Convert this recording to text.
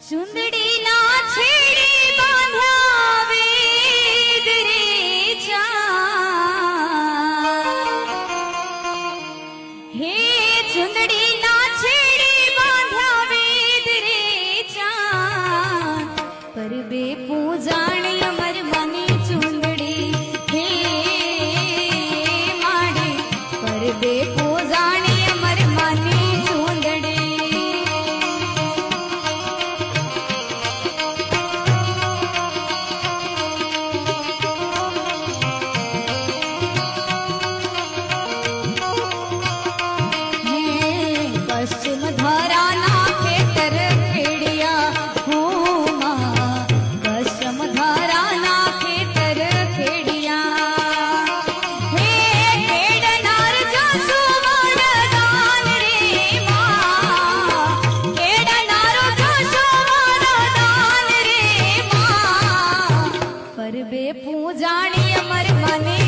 સુંદડી ના છેડે બાંધ્યા વેદ રે હે ચુંદડી ના છેડે બાંધ્યા વેદ રે પરબે પૂજાણી અમર મની ચુંદડી હે માડે પરબે પૂજાણી અમર મની ચુંદડી पश्चिम धारा ना खेतर खेड़िया हो माँ पश्चिम धारा ना खेतर खेड़िया हे खेड़नार जसु वरदान रे माँ खेड़नार जसु वरदान रे माँ परबे पूजाणी अमर मने